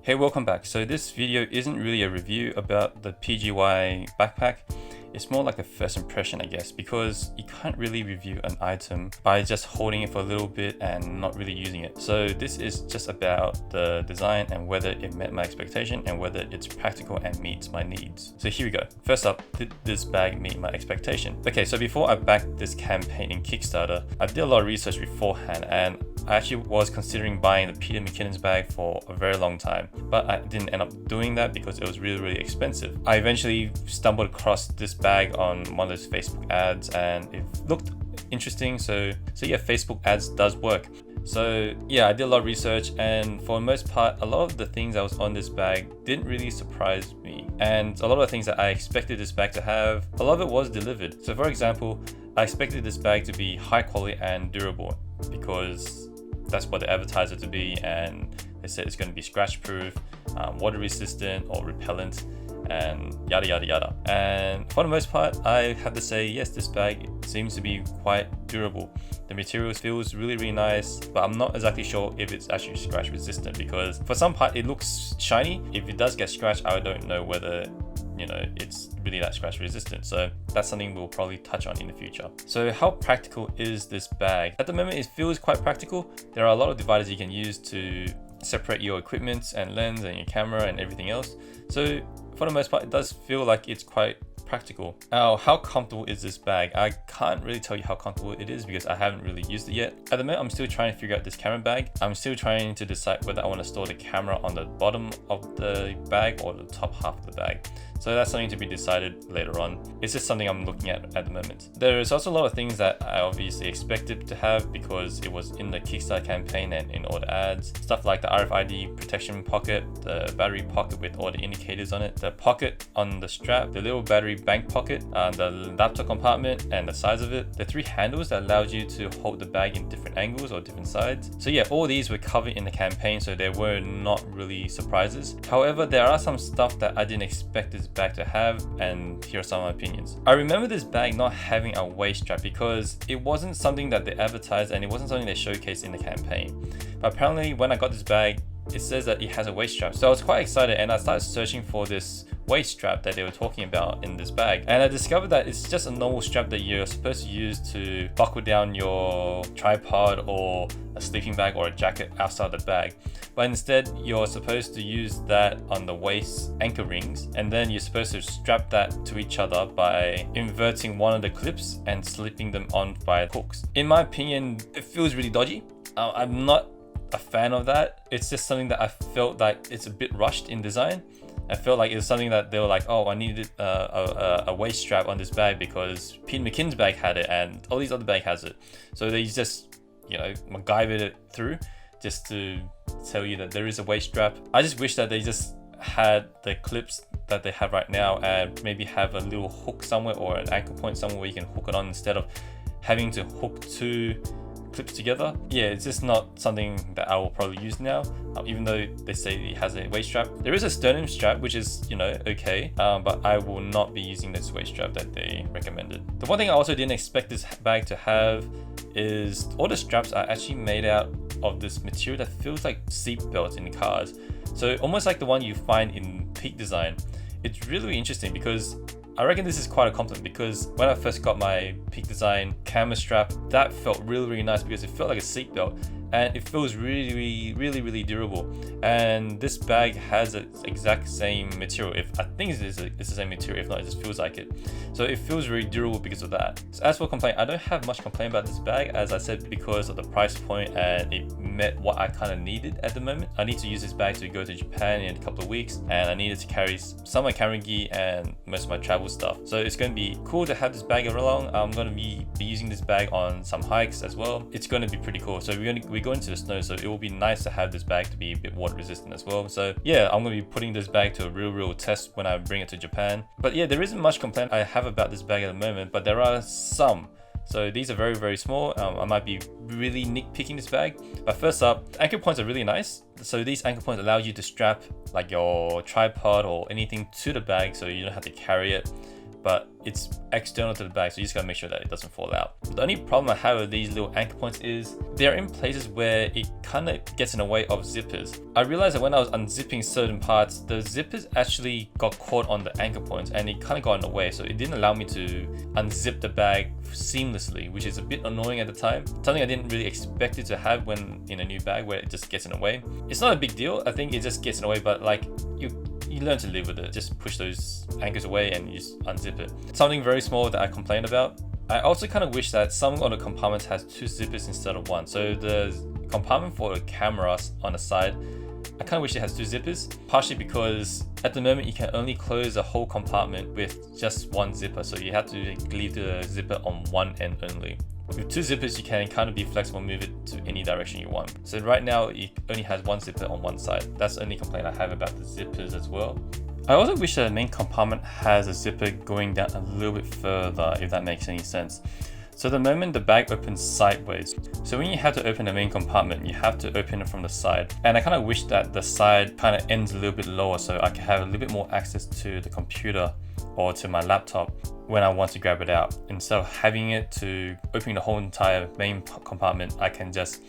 Hey, welcome back. So this video isn't really a review about the PGY backpack. It's more like a first impression, I guess, because you can't really review an item by just holding it for a little bit and not really using it. So this is just about the design and whether it met my expectation and whether it's practical and meets my needs. So here we go. First up, did this bag meet my expectation? Okay, so before I backed this campaign in Kickstarter, I did a lot of research beforehand, and I actually was considering buying the Peter McKinnon's bag for a very long time, but I didn't end up doing that because it was really expensive. I eventually stumbled across this bag on one of those Facebook ads and it looked interesting. So yeah, Facebook ads does work. So yeah, I did a lot of research, and for the most part, a lot of the things that was on this bag didn't really surprise me. And a lot of the things that I expected this bag to have, a lot of it was delivered. So for example, I expected this bag to be high quality and durable because that's what they advertise it to be, and they said it's going to be scratch proof, water resistant or repellent, and yada yada yada. And for the most part, I have to say yes, this bag seems to be quite durable. The material feels really nice, but I'm not exactly sure if it's actually scratch resistant, because for some part it looks shiny. If it does get scratched, I don't know whether it's really that scratch resistant. So that's something we'll probably touch on in the future. So how practical is this bag? At the moment, it feels quite practical. There are a lot of dividers you can use to separate your equipment and lens and your camera and everything else. So for the most part, it does feel like it's quite practical. Now, how comfortable is this bag? I can't really tell you how comfortable it is because I haven't really used it yet. At the moment, I'm still trying to figure out this camera bag. I'm still trying to decide whether I want to store the camera on the bottom of the bag or the top half of the bag. So that's something to be decided later on. It's just something I'm looking at the moment. There is also a lot of things that I obviously expected to have because it was in the Kickstarter campaign and in all the ads. Stuff like the RFID protection pocket, the battery pocket with all the indicators on it, the pocket on the strap, the little battery bank pocket, the laptop compartment and the size of it, the 3 handles that allows you to hold the bag in different angles or different sides. So yeah, all these were covered in the campaign, so there were not really surprises. However, there are some stuff that I didn't expect this bag to have, and here are some of my opinions. I remember this bag not having a waist strap because it wasn't something that they advertised and it wasn't something they showcased in the campaign. But apparently when I got this bag, it says that it has a waist strap. So I was quite excited and I started searching for this waist strap that they were talking about in this bag, and I discovered that it's just a normal strap that you're supposed to use to buckle down your tripod or a sleeping bag or a jacket outside the bag. But instead, you're supposed to use that on the waist anchor rings, and then you're supposed to strap that to each other by inverting one of the clips and slipping them on by hooks. In my opinion, it feels really dodgy. I'm not a fan of that. It's just something that I felt like it's a bit rushed in design. I felt like it was something that they were like, oh, I needed a waist strap on this bag because Peter McKinnon's bag had it and all these other bag has it. So they just, MacGyvered it through just to tell you that there is a waist strap. I just wish that they just had the clips that they have right now and maybe have a little hook somewhere or an anchor point somewhere where you can hook it on instead of having to hook 2 clips together. Yeah, it's just not something that I will probably use now, even though they say it has a waist strap. There is a sternum strap, which is, okay, but I will not be using this waist strap that they recommended. The one thing I also didn't expect this bag to have is all the straps are actually made out of this material that feels like seat belts in cars. So almost like the one you find in Peak Design. It's really interesting because I reckon this is quite a compliment, because when I first got my Peak Design camera strap, that felt really nice because it felt like a seat belt and it feels really durable. And this bag has the exact same material. I think it's the same material, if not, it just feels like it. So it feels very durable because of that. So as for complaint, I don't have much complaint about this bag, as I said, because of the price point and it met what I kind of needed at the moment. I need to use this bag to go to Japan in a couple of weeks, and I needed to carry some of my camera gear and most of my travel stuff. So it's going to be cool to have this bag along. I'm going to be using this bag on some hikes as well. It's going to be pretty cool. So we go into the snow, so it will be nice to have this bag to be a bit water resistant as well. So yeah, I'm going to be putting this bag to a real test when I bring it to Japan. But yeah, there isn't much complaint I have about this bag at the moment, but there are some. So these are very small. I might be really nitpicking this bag. But first up, anchor points are really nice. So these anchor points allow you to strap like your tripod or anything to the bag so you don't have to carry it. but it's external to the bag, so you just gotta make sure that it doesn't fall out. The only problem I have with these little anchor points is they're in places where it kind of gets in the way of zippers. I realized that when I was unzipping certain parts, the zippers actually got caught on the anchor points and it kind of got in the way, so it didn't allow me to unzip the bag seamlessly, which is a bit annoying at the time. Something I didn't really expect it to have when in a new bag, where it just gets in the way. It's not a big deal, I think it just gets in the way, but like you learn to live with it. Just push those anchors away and you just unzip it. Something very small that I complained about. I also kind of wish that some of the compartments has 2 zippers instead of 1. So the compartment for the camera on the side, I kind of wish it has 2 zippers, partially because at the moment you can only close a whole compartment with just 1 zipper. So you have to leave the zipper on one end only. With 2 zippers, you can kind of be flexible, move it to any direction you want. So right now, it only has 1 zipper on one side. That's the only complaint I have about the zippers as well. I also wish that the main compartment has a zipper going down a little bit further, if that makes any sense. So the moment the bag opens sideways, so when you have to open the main compartment, you have to open it from the side. And I kind of wish that the side kind of ends a little bit lower so I can have a little bit more access to the computer or to my laptop when I want to grab it out. Instead of having it to open the whole entire main compartment, I can just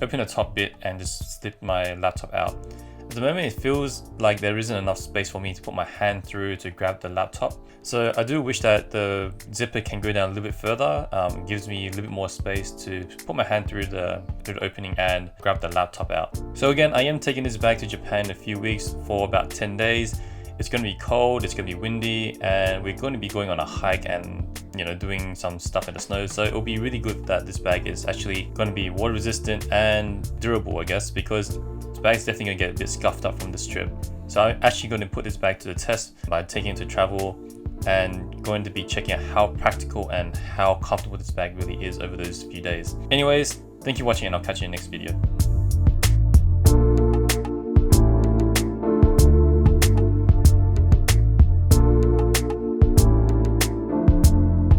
open the top bit and just slip my laptop out. At the moment, it feels like there isn't enough space for me to put my hand through to grab the laptop. So I do wish that the zipper can go down a little bit further. It gives me a little bit more space to put my hand through the opening and grab the laptop out. So again, I am taking this bag to Japan in a few weeks for about 10 days. It's going to be cold, it's going to be windy, and we're going to be going on a hike and doing some stuff in the snow. So it'll be really good that this bag is actually going to be water resistant and durable, I guess, because this bag is definitely going to get a bit scuffed up from this trip. So I'm actually going to put this bag to the test by taking it to travel and going to be checking out how practical and how comfortable this bag really is over those few days. Anyways, thank you for watching and I'll catch you in the next video.